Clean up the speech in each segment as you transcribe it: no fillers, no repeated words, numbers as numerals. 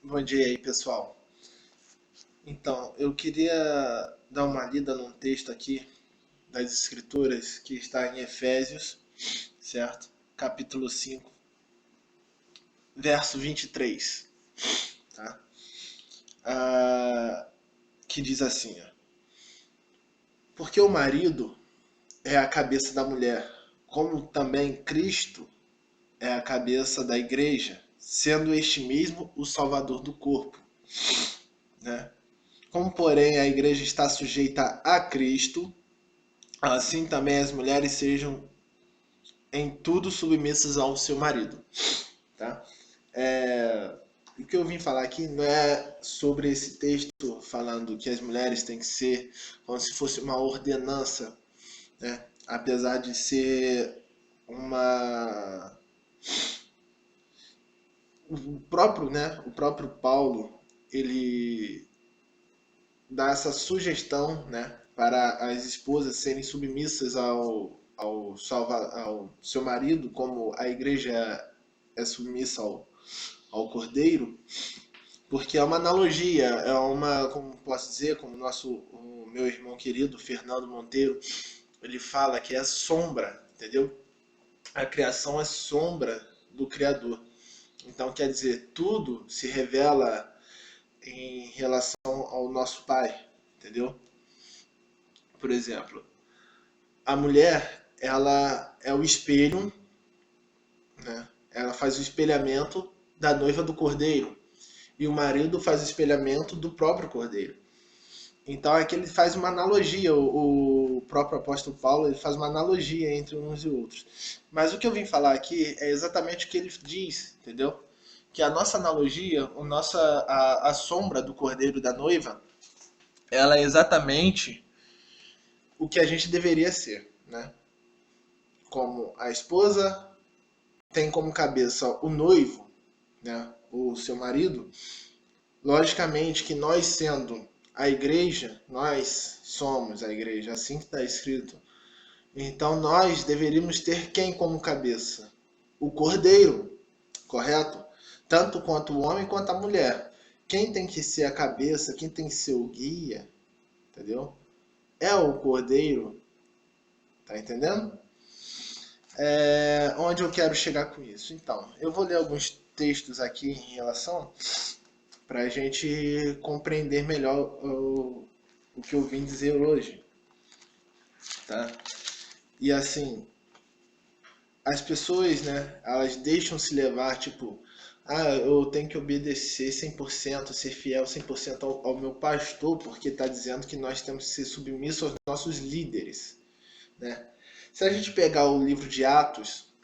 Bom dia aí, pessoal. Então, eu queria dar uma lida num texto aqui das Escrituras que está em Efésios, certo? Capítulo 5, verso 23, tá? Ah, que diz assim, ó: Porque o marido é a cabeça da mulher, como também Cristo é a cabeça da igreja, sendo este mesmo o salvador do corpo, né? Como, porém, a igreja está sujeita a Cristo, assim também as mulheres sejam em tudo submissas ao seu marido, tá? O que eu vim falar aqui não é sobre esse texto falando que as mulheres têm que ser como se fosse uma ordenança, né? Apesar de ser uma o próprio Paulo, ele dá essa sugestão, né, para as esposas serem submissas ao seu marido, como a igreja é submissa ao cordeiro, porque é uma analogia, como posso dizer, como o meu irmão querido Fernando Monteiro, ele fala que é sombra, entendeu? A criação é sombra do Criador. Então, quer dizer, tudo se revela em relação ao nosso Pai, entendeu? Por exemplo, a mulher, ela é o espelho, né? Ela faz o espelhamento da noiva do cordeiro e o marido faz o espelhamento do próprio cordeiro. Então aqui ele faz uma analogia, o próprio apóstolo Paulo ele faz uma analogia entre uns e outros. Mas o que eu vim falar aqui é exatamente o que ele diz, entendeu? Que a nossa analogia, a sombra do cordeiro e da noiva, ela é exatamente o que a gente deveria ser, né? Como a esposa tem como cabeça o noivo, né, o seu marido, logicamente que nós sendo a igreja, nós somos a igreja, assim que está escrito. Então nós deveríamos ter quem como cabeça? O cordeiro, correto? Tanto quanto o homem quanto a mulher. Quem tem que ser a cabeça, quem tem que ser o guia, entendeu? É o cordeiro, tá entendendo? Onde eu quero chegar com isso? Então, eu vou ler alguns textos aqui em relação para a gente compreender melhor o que eu vim dizer hoje, tá? E assim, as pessoas, né, elas deixam se levar, tipo, eu tenho que obedecer 100%, ser fiel 100% ao meu pastor, porque está dizendo que nós temos que ser submissos aos nossos líderes, né? Se a gente pegar o livro de Atos,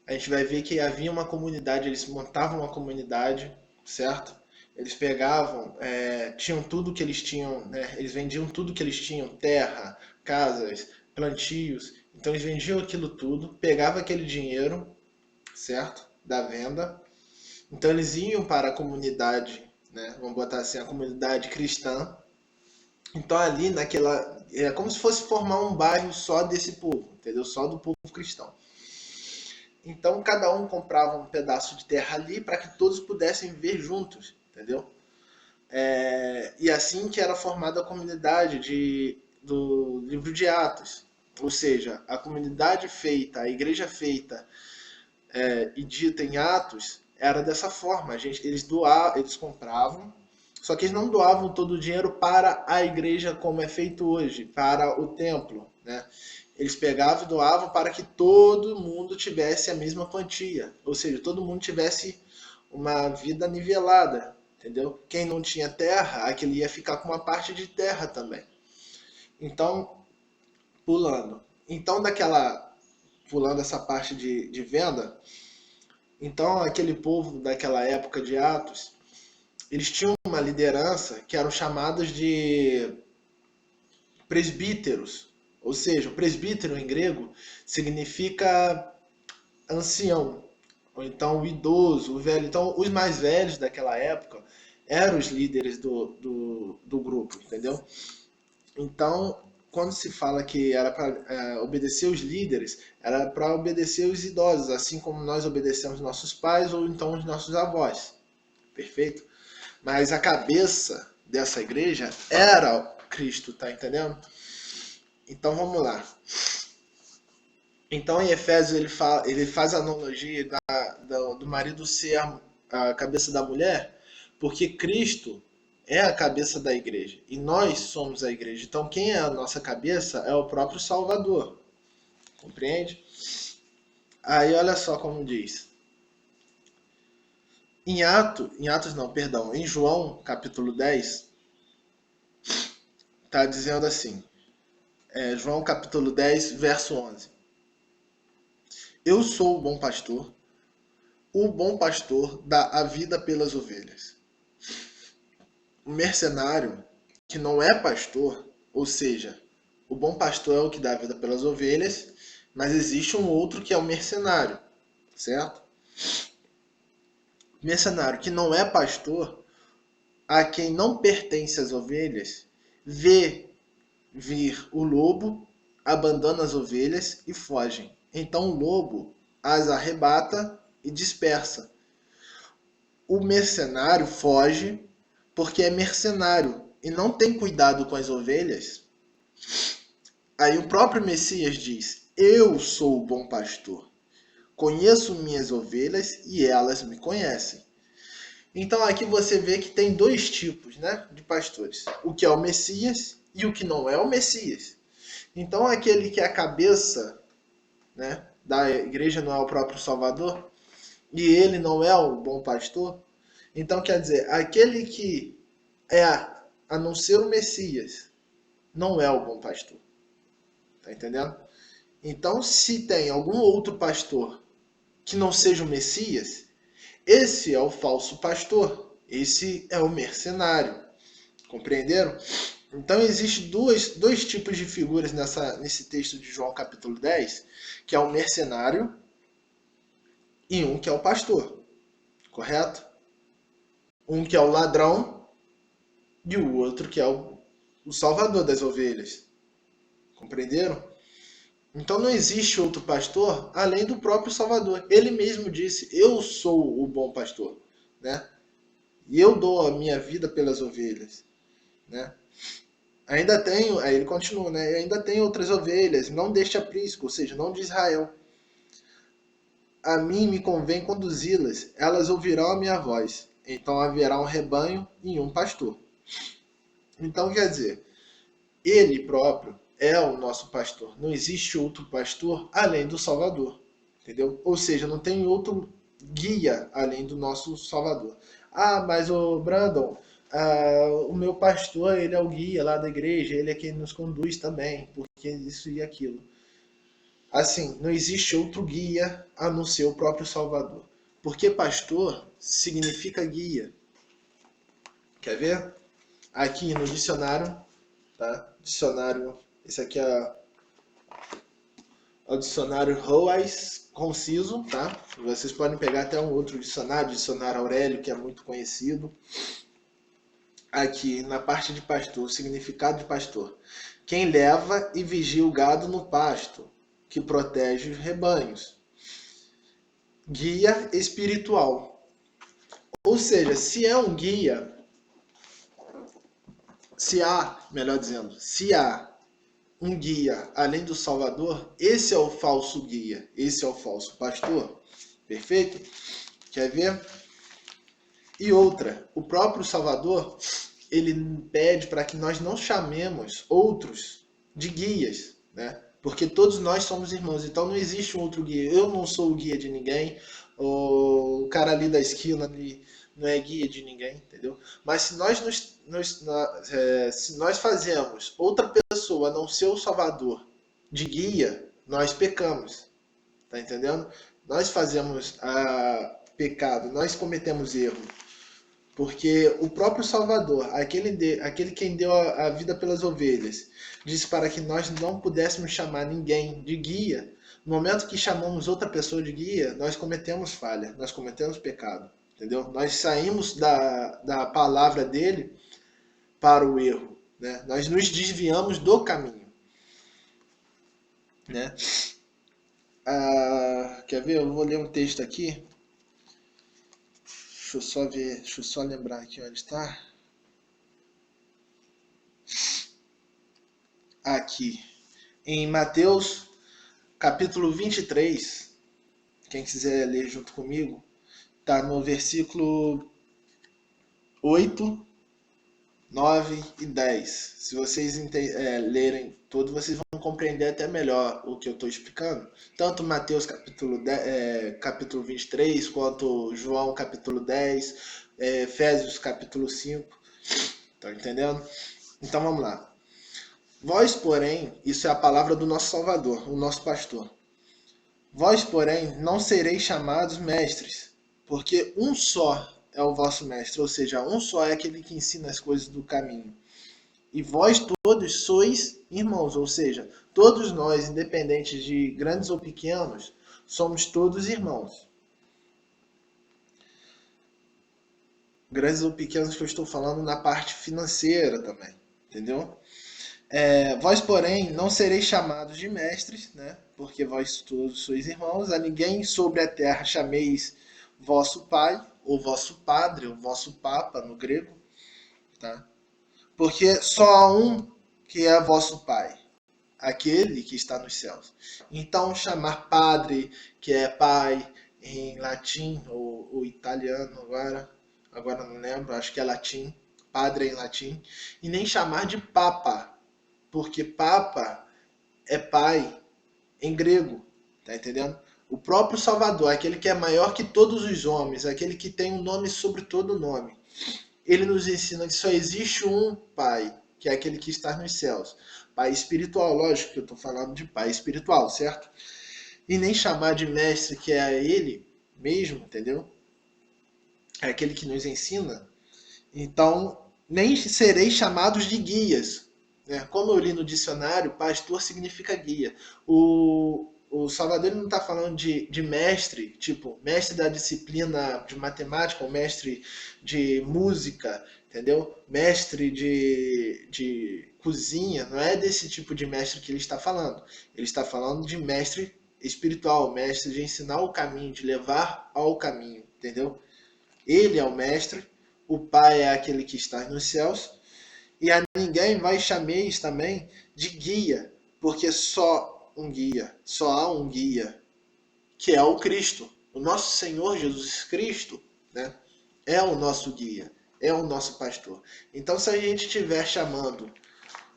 a gente vai ver que havia uma comunidade, eles montavam uma comunidade, certo? Eles pegavam, tinham tudo que eles tinham, né? Eles vendiam tudo que eles tinham, terra, casas, plantios. Então eles vendiam aquilo tudo, pegavam aquele dinheiro, certo? Da venda. Então eles iam para a comunidade, né? Vamos botar assim, a comunidade cristã. Então ali naquela, é como se fosse formar um bairro só desse povo, entendeu? Só do povo cristão. Então cada um comprava um pedaço de terra ali para que todos pudessem viver juntos, entendeu? E assim que era formada a comunidade do livro de Atos. Ou seja, a comunidade feita, a igreja feita e dita em Atos era dessa forma. Eles compravam, só que eles não doavam todo o dinheiro para a igreja como é feito hoje, para o templo, né? Eles pegavam e doavam para que todo mundo tivesse a mesma quantia, ou seja, todo mundo tivesse uma vida nivelada, entendeu? Quem não tinha terra, aquele ia ficar com uma parte de terra também. Então, pulando. Então, pulando essa parte de venda, então aquele povo daquela época de Atos, eles tinham uma liderança que eram chamados de presbíteros. Ou seja, o presbítero em grego significa ancião, ou então o idoso, o velho. Então, os mais velhos daquela época eram os líderes do grupo, entendeu? Então, quando se fala que era para obedecer os líderes, era para obedecer os idosos, assim como nós obedecemos nossos pais ou então os nossos avós, perfeito? Mas a cabeça dessa igreja era Cristo, tá entendendo? Então vamos lá. Então em Efésios ele faz a analogia do marido ser a cabeça da mulher, porque Cristo é a cabeça da igreja e nós somos a igreja. Então quem é a nossa cabeça é o próprio Salvador, compreende? Aí olha só como diz. Em João capítulo 10, está dizendo assim, João capítulo 10, verso 11. Eu sou o bom pastor dá a vida pelas ovelhas. O mercenário, que não é pastor, ou seja, o bom pastor é o que dá a vida pelas ovelhas, mas existe um outro que é o mercenário, certo? Mercenário que não é pastor, a quem não pertence as ovelhas, vê vir o lobo, abandona as ovelhas e fogem. Então o lobo as arrebata e dispersa. O mercenário foge porque é mercenário e não tem cuidado com as ovelhas. Aí o próprio Messias diz: Eu sou o bom pastor. Conheço minhas ovelhas e elas me conhecem. Então aqui você vê que tem dois tipos, né, de pastores: o que é o Messias e o que não é o Messias. Então aquele que é a cabeça, né, da igreja não é o próprio Salvador e ele não é o bom pastor. Então quer dizer, aquele que é a não ser o Messias não é o bom pastor. Tá entendendo? Então se tem algum outro pastor que não seja o Messias, esse é o falso pastor. Esse é o mercenário. Compreenderam? Então existe dois tipos de figuras nesse texto de João capítulo 10, que é o mercenário e um que é o pastor. Correto? Um que é o ladrão e o outro que é o salvador das ovelhas. Compreenderam? Então não existe outro pastor além do próprio Salvador. Ele mesmo disse: Eu sou o bom pastor, né? E eu dou a minha vida pelas ovelhas, né? Ainda tenho, aí ele continua, né? Ainda tem outras ovelhas, não deste aprisco, ou seja, não de Israel. A mim me convém conduzi-las, elas ouvirão a minha voz. Então haverá um rebanho e um pastor. Então quer dizer, ele próprio é o nosso pastor. Não existe outro pastor além do Salvador. Entendeu? Ou seja, não tem outro guia além do nosso Salvador. Ah, mas o Brandon, o meu pastor, ele é o guia lá da igreja, ele é quem nos conduz também, porque isso e aquilo. Assim, não existe outro guia a não ser o próprio Salvador. Porque pastor significa guia. Quer ver? Aqui no dicionário, tá? Dicionário, esse aqui é o dicionário Roais Conciso, tá? Vocês podem pegar até um outro dicionário, dicionário Aurélio, que é muito conhecido. Aqui na parte de pastor, significado de pastor: quem leva e vigia o gado no pasto, que protege os rebanhos. Guia espiritual. Ou seja, se é um guia, se há um guia além do Salvador, esse é o falso guia, esse é o falso pastor. Perfeito? Quer ver? E outra, o próprio Salvador, ele pede para que nós não chamemos outros de guias, né? Porque todos nós somos irmãos, então não existe um outro guia. Eu não sou o guia de ninguém, o cara ali da esquina ali não é guia de ninguém, entendeu? Mas se se nós fazemos outra pessoa a não ser o Salvador de guia, nós pecamos, tá entendendo? Nós fazemos pecado, nós cometemos erro. Porque o próprio Salvador, aquele quem deu a vida pelas ovelhas, disse para que nós não pudéssemos chamar ninguém de guia. No momento que chamamos outra pessoa de guia, nós cometemos falha, nós cometemos pecado. Entendeu? Nós saímos da palavra dele para o erro. Né? Nós nos desviamos do caminho. Né? Quer ver? Eu vou ler um texto aqui. Deixa eu só ver, deixa eu só lembrar aqui onde está. Aqui, em Mateus, capítulo 23, quem quiser ler junto comigo, está no versículo 8, 9 e 10. Se vocês lerem todo, vocês vão compreender até melhor o que eu estou explicando. Tanto Mateus capítulo 23, quanto João capítulo 10, Efésios capítulo 5. Tá entendendo? Então vamos lá. Vós, porém, isso é a palavra do nosso Salvador, o nosso pastor. Vós, porém, não sereis chamados mestres, porque um só é o vosso mestre, ou seja, um só é aquele que ensina as coisas do caminho. E vós todos sois irmãos, ou seja, todos nós, independentes de grandes ou pequenos, somos todos irmãos. Grandes ou pequenos que eu estou falando na parte financeira também, entendeu? Vós, porém, não sereis chamados de mestres, né? Porque vós todos sois irmãos. A ninguém sobre a terra chameis vosso pai, ou vosso padre, ou vosso papa, no grego, tá? Porque só há um que é vosso pai, aquele que está nos céus. Então, chamar padre, que é pai em latim, ou italiano agora não lembro, acho que é latim, padre em latim, e nem chamar de papa, porque papa é pai em grego, tá entendendo? O próprio Salvador, aquele que é maior que todos os homens, aquele que tem um nome sobre todo nome, ele nos ensina que só existe um pai, que é aquele que está nos céus. Pai espiritual, lógico que eu estou falando de pai espiritual, certo? E nem chamar de mestre, que é ele mesmo, entendeu? É aquele que nos ensina. Então, nem sereis chamados de guias. Como eu li no dicionário, pastor significa guia. O Salvador não está falando de mestre, tipo, mestre da disciplina de matemática, ou mestre de música, entendeu? Mestre de cozinha, não é desse tipo de mestre que ele está falando. Ele está falando de mestre espiritual, mestre de ensinar o caminho, de levar ao caminho, entendeu? Ele é o mestre, o Pai é aquele que está nos céus, e a ninguém vai chameis também de guia, porque só há um guia, que é o Cristo. O nosso Senhor Jesus Cristo, né, é o nosso guia, é o nosso pastor. Então, se a gente estiver chamando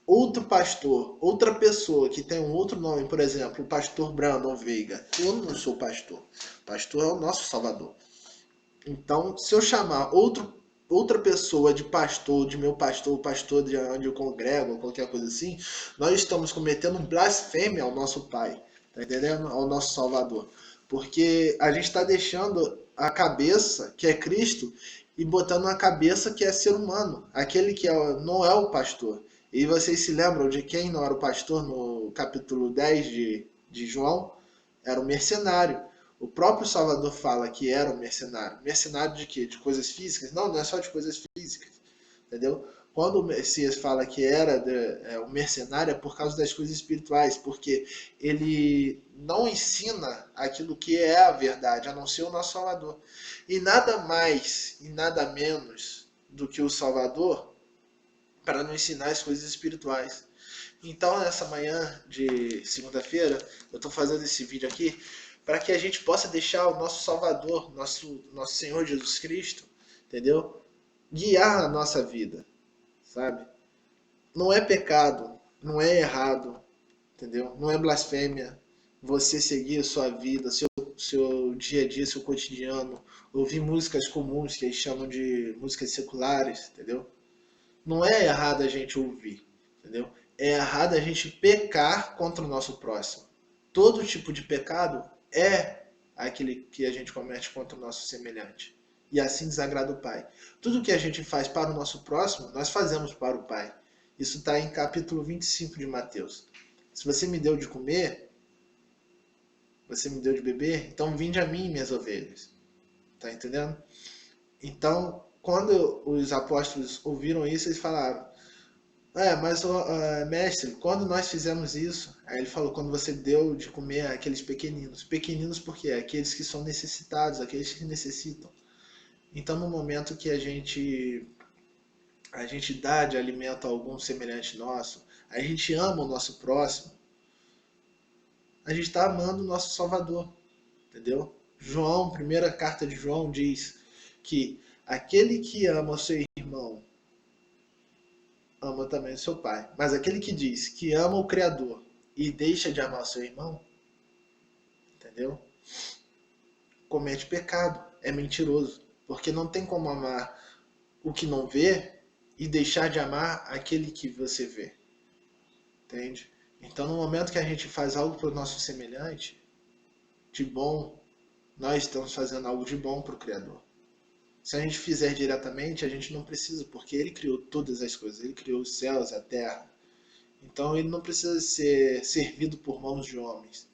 outro pastor, outra pessoa que tem um outro nome, por exemplo, o pastor Brandon Veiga, eu não sou pastor. Pastor é o nosso Salvador. Então, se eu chamar outra pessoa de pastor, de meu pastor, pastor de onde eu congrego, ou qualquer coisa assim, nós estamos cometendo blasfêmia ao nosso Pai, tá entendendo? Ao nosso Salvador. Porque a gente está deixando a cabeça, que é Cristo, e botando a cabeça que é ser humano, aquele que não é o pastor. E vocês se lembram de quem não era o pastor no capítulo 10 de João? Era o mercenário. O próprio Salvador fala que era um mercenário. Mercenário de quê? De coisas físicas? Não, não é só de coisas físicas. Entendeu? Quando o Messias fala que era um mercenário é por causa das coisas espirituais, porque ele não ensina aquilo que é a verdade, a não ser o nosso Salvador. E nada mais e nada menos do que o Salvador para nos ensinar as coisas espirituais. Então, nessa manhã de segunda-feira, eu estou fazendo esse vídeo aqui para que a gente possa deixar o nosso Salvador, nosso Senhor Jesus Cristo, entendeu? Guiar a nossa vida, sabe? Não é pecado, não é errado, entendeu? Não é blasfêmia você seguir a sua vida, seu dia a dia, seu cotidiano, ouvir músicas comuns que eles chamam de músicas seculares, entendeu? Não é errado a gente ouvir, entendeu? É errado a gente pecar contra o nosso próximo. Todo tipo de pecado é aquele que a gente comete contra o nosso semelhante. E assim desagrada o Pai. Tudo que a gente faz para o nosso próximo, nós fazemos para o Pai. Isso está em capítulo 25 de Mateus. Se você me deu de comer, você me deu de beber, então vinde a mim, minhas ovelhas. Tá entendendo? Então, quando os apóstolos ouviram isso, eles falaram: mas mestre, quando nós fizemos isso? Aí ele falou: quando você deu de comer àqueles pequeninos. Pequeninos por quê? Aqueles que são necessitados, aqueles que necessitam. Então, no momento que a gente dá de alimento a algum semelhante nosso, a gente ama o nosso próximo, a gente está amando o nosso Salvador, entendeu? João, primeira carta de João diz que aquele que ama o seu irmão ama também o seu pai. Mas aquele que diz que ama o Criador e deixa de amar o seu irmão, entendeu? Comete pecado, é mentiroso. Porque não tem como amar o que não vê e deixar de amar aquele que você vê. Entende? Então, no momento que a gente faz algo para o nosso semelhante, de bom, nós estamos fazendo algo de bom para o Criador. Se a gente fizer diretamente, a gente não precisa, porque Ele criou todas as coisas. Ele criou os céus, a terra. Então, Ele não precisa ser servido por mãos de homens.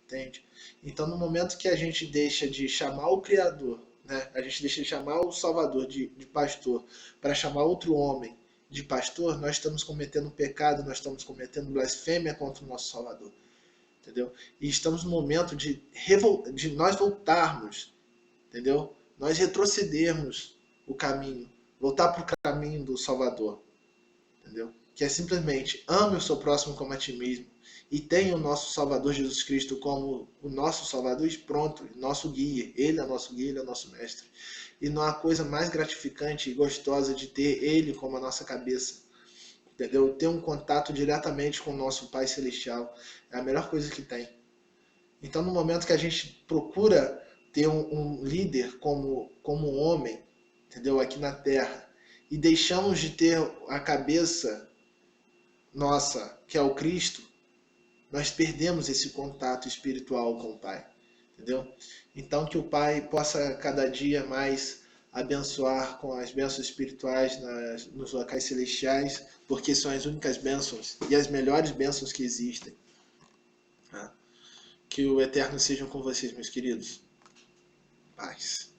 Entende? Então, no momento que a gente deixa de chamar o Criador, né? A gente deixa de chamar o Salvador de pastor, para chamar outro homem de pastor, nós estamos cometendo um pecado, nós estamos cometendo blasfêmia contra o nosso Salvador. Entendeu? E estamos no momento de nós voltarmos, entendeu? Nós retrocedermos o caminho, voltar para o caminho do Salvador, entendeu? Que é simplesmente ame o seu próximo como a ti mesmo e tenha o nosso Salvador Jesus Cristo como o nosso Salvador e pronto, nosso guia. Ele é nosso guia, ele é nosso mestre. E não há coisa mais gratificante e gostosa de ter ele como a nossa cabeça, entendeu? Ter um contato diretamente com o nosso Pai Celestial é a melhor coisa que tem. Então, no momento que a gente procura ter um líder como um homem, entendeu? Aqui na Terra, e deixamos de ter a cabeça nossa, que é o Cristo, nós perdemos esse contato espiritual com o Pai, entendeu? Então, que o Pai possa cada dia mais abençoar com as bênçãos espirituais nos locais celestiais, porque são as únicas bênçãos e as melhores bênçãos que existem. Tá? Que o Eterno seja com vocês, meus queridos. Paz.